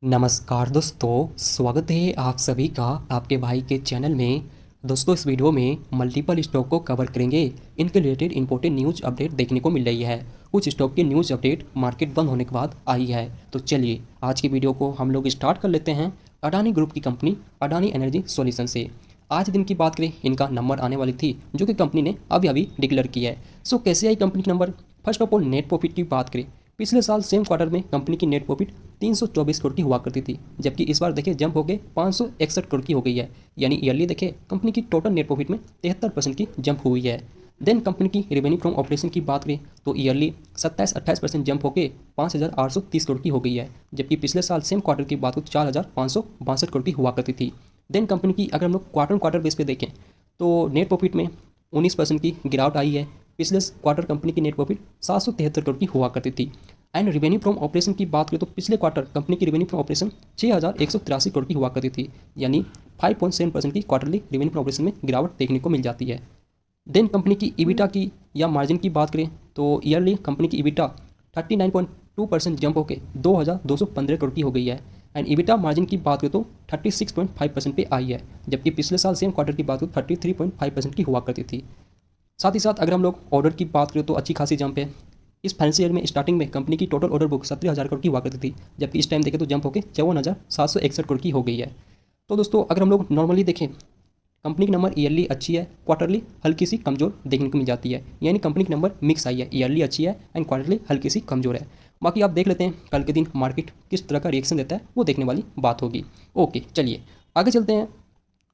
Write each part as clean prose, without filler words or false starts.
नमस्कार दोस्तों, स्वागत है आप सभी का आपके भाई के चैनल में। दोस्तों, इस वीडियो में मल्टीपल स्टॉक को कवर करेंगे। इनके रिलेटेड इंपॉर्टेंट न्यूज़ अपडेट देखने को मिल रही है। कुछ स्टॉक की न्यूज़ अपडेट मार्केट बंद होने के बाद आई है। तो चलिए आज की वीडियो को हम लोग स्टार्ट कर लेते हैं अडानी ग्रुप की कंपनी अडानी एनर्जी सॉल्यूशन से। आज दिन की बात करें, इनका नंबर आने वाली थी जो कि कंपनी ने अभी अभी डिक्लेयर किया है। सो कैसे आई कंपनी का number? First of all net profit की बात करें, पिछले साल सेम क्वार्टर में कंपनी की नेट प्रॉफिट 324 करोड़ की हुआ करती थी, जबकि इस बार देखिए जंप होकर 561 करोड़ की हो गई है। यानी ईयरली देखिए कंपनी की टोटल नेट प्रॉफिट में 73% की जंप हुई है। देन कंपनी की रेवेन्यू फ्रॉम ऑपरेशन की बात करें तो ईयरली 27-28% जंप होकर 5,830 करोड़ की हो गई है, जबकि पिछले साल सेम क्वार्टर की बात हो 4,562 करोड़ की हुआ करती थी। देन कंपनी की अगर हम लोग क्वार्टर क्वार्टर बेस पे देखें तो नेट प्रॉफिट में 19% की गिरावट आई है। पिछले क्वार्टर कंपनी की नेट प्रॉफिट 773 करोड़ की हुआ करती थी। एंड रेवेन्यू फ्रॉम ऑपरेशन की बात करें तो पिछले क्वार्टर कंपनी की रेवेन्यू फ्रॉम ऑपरेशन 6,183 करोड़ की हुआ करती थी, यानी 5.7% की क्वार्टरली रेवेन्यू फ्रॉम ऑपरेशन में गिरावट देखने को मिल जाती है। देन कंपनी की ईबिटा की या मार्जिन की बात करें तो ईयरली कंपनी की ईबिटा 39.2% जंप होकर 2,215 करोड़ की हो गई है। एंड ईबिटा मार्जिन की बात करें तो 36.5% पे आई है, जबकि पिछले साल सेम क्वार्टर की बात करें 33.5% की हुआ करती थी। साथ ही साथ अगर हम लोग ऑर्डर की बात करें तो अच्छी खासी जंप है। इस फाइनेंशियल ईयर में स्टार्टिंग में कंपनी की टोटल ऑर्डर बुक 17,000 करोड़ की हुआ करती थी, जबकि इस टाइम देखें तो जंप होकर 54,761 करोड़ की हो गई है। तो दोस्तों अगर हम लोग नॉर्मली देखें, कंपनी की नंबर ईयरली अच्छी है, क्वार्टरली हल्की सी कमजोर देखने को मिल जाती है। यानी कंपनी की नंबर मिक्स आई है, ईयरली अच्छी है एंड क्वार्टरली हल्की सी कमजोर है। बाकी आप देख लेते हैं कल के दिन मार्केट किस तरह का रिएक्शन देता है, वो देखने वाली बात होगी। ओके चलिए आगे चलते हैं।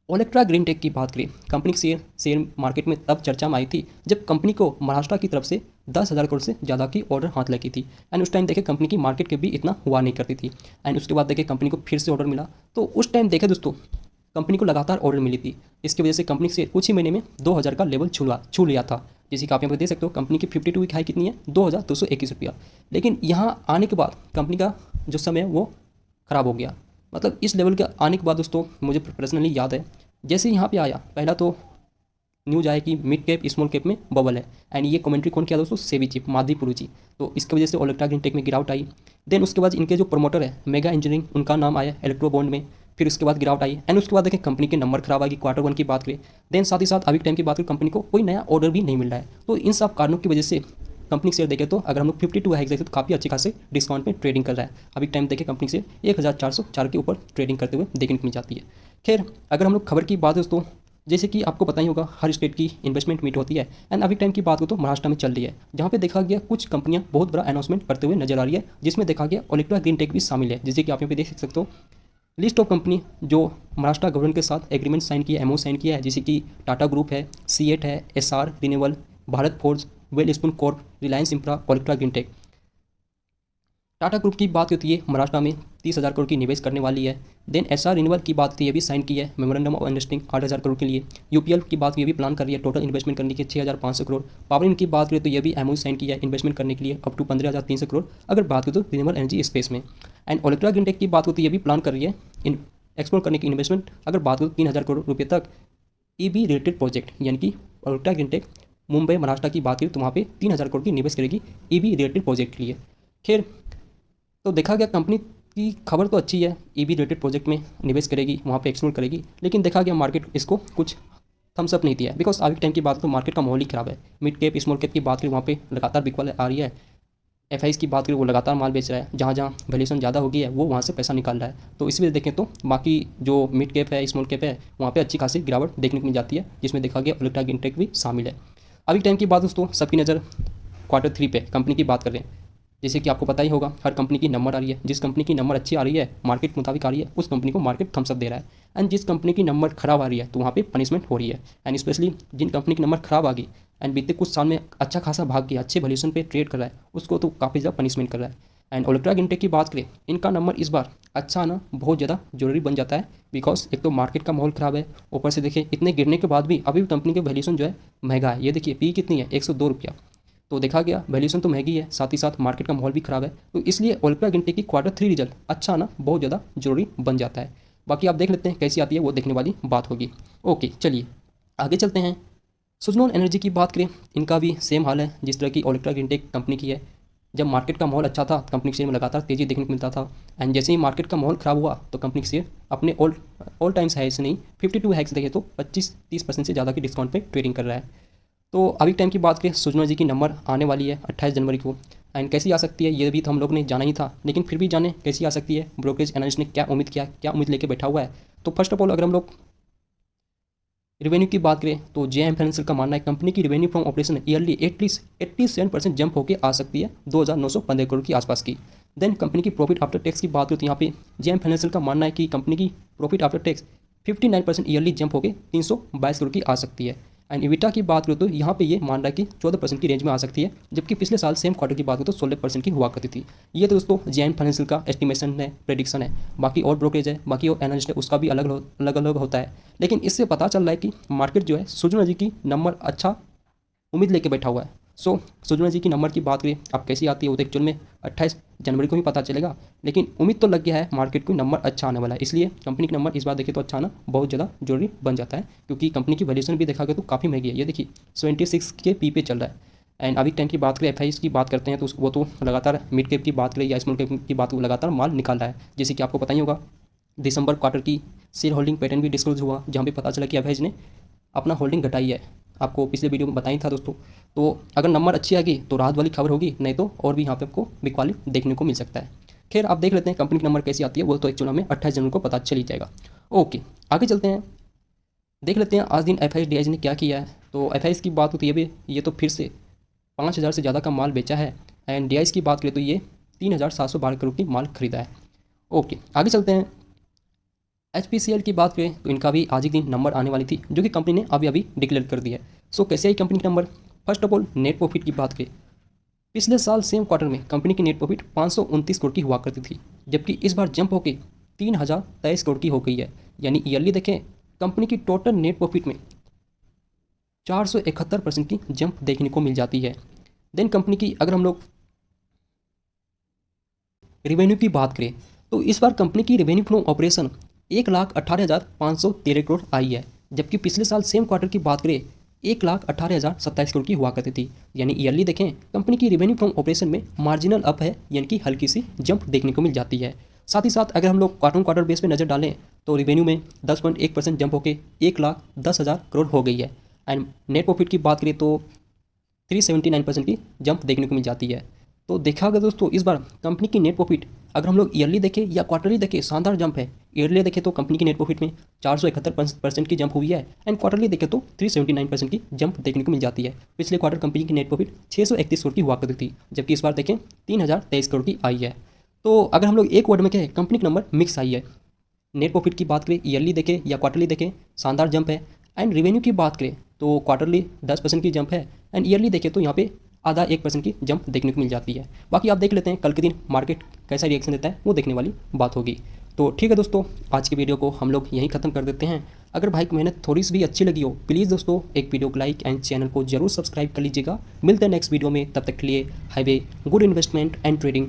ओलेक्ट्रा ग्रीन टेक की बात करें, कंपनी की शेयर मार्केट में तब चर्चा में आई थी जब कंपनी को महाराष्ट्र की तरफ से 10,000 करोड़ से ज़्यादा की ऑर्डर हाथ लगी थी। एंड उस टाइम देखे कंपनी की मार्केट के भी इतना हुआ नहीं करती थी। एंड उसके बाद देखे कंपनी को फिर से ऑर्डर मिला, तो उस टाइम देखे दोस्तों कंपनी को लगातार ऑर्डर मिली थी। इसकी वजह से कंपनी से कुछ ही महीने में 2,000 का लेवल छू लिया था। जैसे कि आप यहाँ पर देख सकते हो कंपनी की 52 वीक हाई कितनी है, 2,221 रुपया। लेकिन यहाँ आने के बाद कंपनी का जो समय है वो ख़राब हो गया। मतलब इस लेवल के आने के बाद दोस्तों मुझे पर्सनली याद है, जैसे यहाँ पे आया पहला तो न्यूज़ आया कि मिड कैप स्मॉल कैप में बबल है। एंड ये कमेंट्री कौन किया दोस्तों? सेबी चीफ माधवी पुरी जी। तो इसकी वजह से ओलेक्ट्रा ग्रीन टेक में गिरावट आई। देन उसके बाद इनके जो प्रमोटर है मेगा इंजीनियरिंग, उनका नाम आया इलेक्ट्रो बॉन्ड में, फिर उसके बाद गिरावट आई। एंड उसके बाद देखें कंपनी के नंबर खराब आएगी क्वार्टर वन की बात करें। देन साथ ही साथ अभी टाइम की बात करें कंपनी को कोई नया ऑर्डर भी नहीं मिल रहा है। तो इन सब कारणों की वजह से कंपनी शेयर देखें तो अगर हम लोग 52 हाइक देखें तो काफ़ी अच्छे खासे डिस्काउंट में ट्रेडिंग कर रहा है। अभी टाइम देखें कंपनी से 1,404 के ऊपर ट्रेडिंग करते हुए देखने को मिल जाती है। खैर अगर हम लोग खबर की बात दोस्तों, जैसे कि आपको पता ही होगा हर स्टेट की इन्वेस्टमेंट मीट होती है। एंड अभी टाइम की बात हो तो महाराष्ट्र में चल रही है, जहाँ पे देखा गया कुछ कंपनियां बहुत बड़ा अनाउंसमेंट करते हुए नजर आ रही है, जिसमें देखा गया ओलेक्ट्रा ग्रीन टेक भी शामिल है। जैसे कि आप यहाँ पे देख सकते हो लिस्ट ऑफ कंपनी जो महाराष्ट्र गवर्नमेंट के साथ एग्रीमेंट साइन किया, एमओ साइन किया है, जैसे कि टाटा ग्रुप है, सीएट है, SR renewable, Bharat Forge, Welspun Corp, Reliance Infra, Olectra Green Tech. Tata group की बात होती है महाराष्ट्र में 30,000 करोड़ की निवेश करने वाली है। देन एसआर रिन्यूएबल की बात होती है, ये भी साइन की है मेमोरेंडम ऑफ अंडरस्टैंडिंग 8,000 करोड़ के लिए। यूपीएल की बात ये भी प्लान कर रही है टोटल इन्वेस्टमेंट करने के 6,500 करोड़। पावर इनकी बात करें तो ये भी एमओयू साइन किया है इन्वेस्टमेंट करने के लिए अप टू 15,300 करोड़ अगर बात करें तो रिन्यूएबल एनर्जी स्पेस में। एंड ओलेक्ट्रा ग्रीन टेक की बात होती है, ये भी प्लान कर रही है एक्सप्लोर करने की इन्वेस्टमेंट अगर बात करें तो 3,000 करोड़ रुपये तक ईबी रिलेटेड प्रोजेक्ट। यानी कि ओलेक्ट्रा ग्रीन टेक मुंबई महाराष्ट्र की बात करें तो वहाँ पे 3,000 करोड़ की निवेश करेगी ईबी रिलेटेड प्रोजेक्ट के लिए। खैर तो देखा गया कंपनी की खबर तो अच्छी है, ईबी रिलेटेड प्रोजेक्ट में निवेश करेगी, वहाँ पे एक्सप्लोर करेगी, लेकिन देखा गया मार्केट इसको कुछ थम्स अप नहीं दिया है। बिकॉज अभी टाइम की बात तो मार्केट का माहौल ही खराब है। मिड कैप स्मॉल कैप की बात करें वहाँ पे लगातार बिकवाल आ रही है। एफ की बात करें वो लगातार माल बेच रहा है, जहाँ जहाँ वैल्यूएशन ज़्यादा हो गई है वो वहाँ से पैसा निकाल रहा है। तो इस वजह देखें तो बाकी जो मिड कैप है स्मॉल कैप है वहाँ पे अच्छी खासी गिरावट देखने को मिल जाती है, जिसमें देखा गया ओलेक्ट्रा ग्रीन टेक भी शामिल है। अभी टाइम की बात दोस्तों सबकी नज़र क्वार्टर थ्री पे कंपनी की बात कर रहे हैं। जैसे कि आपको पता ही होगा हर कंपनी की नंबर आ रही है, जिस कंपनी की नंबर अच्छी आ रही है मार्केट मुताबिक आ रही है उस कंपनी को मार्केट थम्स अप दे रहा है। एंड जिस कंपनी की नंबर खराब आ रही है तो वहाँ पे पनिशमेंट हो रही है। एंड स्पेशली जिन कंपनी की नंबर खराब आ गई एंड बीते कुछ साल में अच्छा खासा भाग गया, अच्छे वैल्यूएशन पे ट्रेड कर रहा है, उसको तो काफ़ी ज़्यादा पनिशमेंट कर रहा है। एंड ओलेक्ट्रा ग्रीन टेक की बात करें, इनका नंबर इस बार अच्छा आना बहुत ज़्यादा जरूरी बन जाता है। बिकॉज एक तो मार्केट का माहौल ख़राब है, ऊपर से देखिए इतने गिरने के बाद भी अभी भी कंपनी के वैल्यूएशन जो है महंगा है। ये देखिए पी कितनी है, 102 रुपया। तो देखा गया वैल्यूएशन तो महंगी है, साथ ही साथ मार्केट का माहौल भी खराब है। तो इसलिए ओलेक्ट्रा ग्रीन टेक की क्वार्टर थ्री रिजल्ट अच्छा आना बहुत ज़्यादा जरूरी बन जाता है। बाकी आप देख लेते हैं कैसी आती है, वो देखने वाली बात होगी। ओके चलिए आगे चलते हैं। सुजनोन एनर्जी की बात करें, इनका भी सेम हाल है जिस तरह की ओलेक्ट्रा ग्रीन टेक कंपनी की है। जब मार्केट का माहौल अच्छा था कंपनी के शेयर में लगातार तेज़ी देखने को मिलता था, एंड जैसे ही मार्केट का माहौल ख़राब हुआ तो कंपनी के शेयर अपने ऑल टाइम्स हाई नहीं 52 हैक्स देखे तो 25-30% से ज़्यादा की डिस्काउंट पे ट्रेडिंग कर रहा है। तो अभी टाइम की बात करें, सुजमा जी की नंबर आने वाली है 28 जनवरी को, एंड कैसी आ सकती है ये भी तो हम लोग ने जाना ही था, लेकिन फिर भी जाने कैसी आ सकती है, ब्रोकरेज एनालिस्ट ने क्या उम्मीद किया, क्या उम्मीद लेके बैठा हुआ है। तो फर्स्ट ऑफ ऑल अगर हम लोग रेवेन्यू की बात करें तो जेएम फाइनेंशियल का मानना है कंपनी की revenue from operation yearly at least 87% jump होकर आ सकती है 2,915 करोड़ की आसपास की। देन कंपनी की प्रॉफिट आफ्टर टैक्स की बात करें तो यहाँ पे जेएम फाइनेंशियल का मानना है कि कंपनी की profit after tax 59% yearly jump होकर 322 करोड़ की आ सकती है। एंड इविटा की बात करें तो यहाँ पे ये मान रहा है कि 14% की रेंज में आ सकती है, जबकि पिछले साल सेम क्वार्टर की बात करें तो 16% की हुआ करती थी। ये तो दोस्तों जेएम फाइनेंशियल का एस्टिमेशन है, प्रेडिक्शन है। बाकी और ब्रोकरेज है, बाकी और एनालिस्ट है, उसका भी अलग अलग होता है। लेकिन इससे पता चल रहा है कि मार्केट जो है सुजमा जी की नंबर अच्छा उम्मीद लेके बैठा हुआ है। सो सुजमा जी की नंबर की बात करें अब कैसी आती है वो तो एक्चुअल में 28 जनवरी को ही पता चलेगा, लेकिन उम्मीद तो लग गया है मार्केट को नंबर अच्छा आने वाला है। इसलिए कंपनी का नंबर इस बार देखें तो अच्छा आना बहुत ज़्यादा जरूरी बन जाता है, क्योंकि कंपनी की वैल्यूएशन भी देखा गया तो काफ़ी महंगी है। ये देखिए 76 के पी पे चल रहा है। एंड अभी टाइम की बात करें एफ की बात करते हैं तो वो तो लगातार मिड कैप की बात करें या स्मॉल कैप की बात लगातार माल निकाल रहा है। जैसे कि आपको पता ही होगा दिसंबर क्वार्टर की शेयर होल्डिंग पैटर्न भी डिस्क्लोज हुआ, जहाँ पे पता चला कि एफ ने अपना होल्डिंग घटाई है। आपको पिछले वीडियो में बताया था दोस्तों। तो अगर नंबर अच्छी आएगी तो राहत वाली खबर होगी, नहीं तो और भी यहाँ पे आपको बिकवाली देखने को मिल सकता है। खैर आप देख लेते हैं कंपनी की नंबर कैसी आती है, वो तो एक्चुअल में 28 जनवरी को पता चल ही जाएगा। ओके आगे चलते हैं, देख लेते हैं आज दिन एफ ने क्या किया है। तो एफ की बात होती है ये तो फिर से 5,000 से ज़्यादा का माल बेचा है। एंड डी की बात करें तो ये 3,712 करोड़ की माल खरीदा है। ओके आगे चलते हैं, HPCL की बात करें तो इनका भी आज ही दिन नंबर आने वाली थी, जो कि कंपनी ने अभी अभी डिक्लेयर कर दिया है। सो कैसे आई कंपनी का number, first of all net profit की बात करें, पिछले साल सेम क्वार्टर में कंपनी की नेट प्रॉफिट 529 करोड़ की हुआ करती थी, जबकि इस बार जंप होकर 3,023 करोड़ की हो गई है। यानी ईयरली देखें कंपनी की टोटल नेट प्रॉफिट में 471% की जंप देखने को मिल जाती है। देन कंपनी की अगर हम लोग रेवेन्यू की बात करें तो इस बार कंपनी की रेवेन्यू फ्रॉम ऑपरेशन 1,18,513 करोड़ आई है, जबकि पिछले साल सेम क्वार्टर की बात करें 1,18,027 करोड़ की हुआ करती थी। यानी ईयरली देखें कंपनी की रेवेन्यू फ्रॉम ऑपरेशन में मार्जिनल अप है, यानी कि हल्की सी जंप देखने को मिल जाती है। साथ ही साथ अगर हम लोग क्वार्टर बेस पे नज़र डालें तो रेवेन्यू में 10.1% जंप होकर 1,10,000 करोड़ हो गई है। एंड नेट प्रॉफिट की बात करें तो 379% की जंप देखने को मिल जाती है। तो देखा गया दोस्तों इस बार कंपनी की नेट प्रॉफिट अगर हम लोग ईयरली देखें या क्वार्टरली देखें शानदार जंप है। ईयरली देखें तो कंपनी की नेट प्रॉफिट में 471% की जंप हुई है, एंड क्वार्टरली देखें तो 379% की जंप देखने को मिल जाती है। पिछले क्वार्टर कंपनी की नेट प्रॉफिट 631 करोड़ की हुआ करती थी, जबकि इस बार देखें 3,023 करोड़ की आई है। तो अगर हम लोग एक वर्ड में कहें कंपनी का नंबर मिक्स आई है। नेट प्रॉफिट की बात करें ईयरली देखें या क्वार्टरली देखें शानदार जंप है, एंड रेवेन्यू की बात करें तो क्वार्टरली 10% की जंप है, एंड ईयरली देखें तो यहाँ पे आधा 1% की जंप देखने को मिल जाती है। बाकी आप देख लेते हैं कल के दिन मार्केट कैसा रिएक्शन देता है, वो देखने वाली बात होगी। तो ठीक है दोस्तों, आज की वीडियो को हम लोग यहीं ख़त्म कर देते हैं। अगर भाई की मेहनत थोड़ी सी भी अच्छी लगी हो प्लीज़ दोस्तों एक वीडियो को लाइक एंड चैनल को जरूर सब्सक्राइब कर लीजिएगा। मिलते हैं नेक्स्ट वीडियो में, तब तक के लिए highway good investment and trading.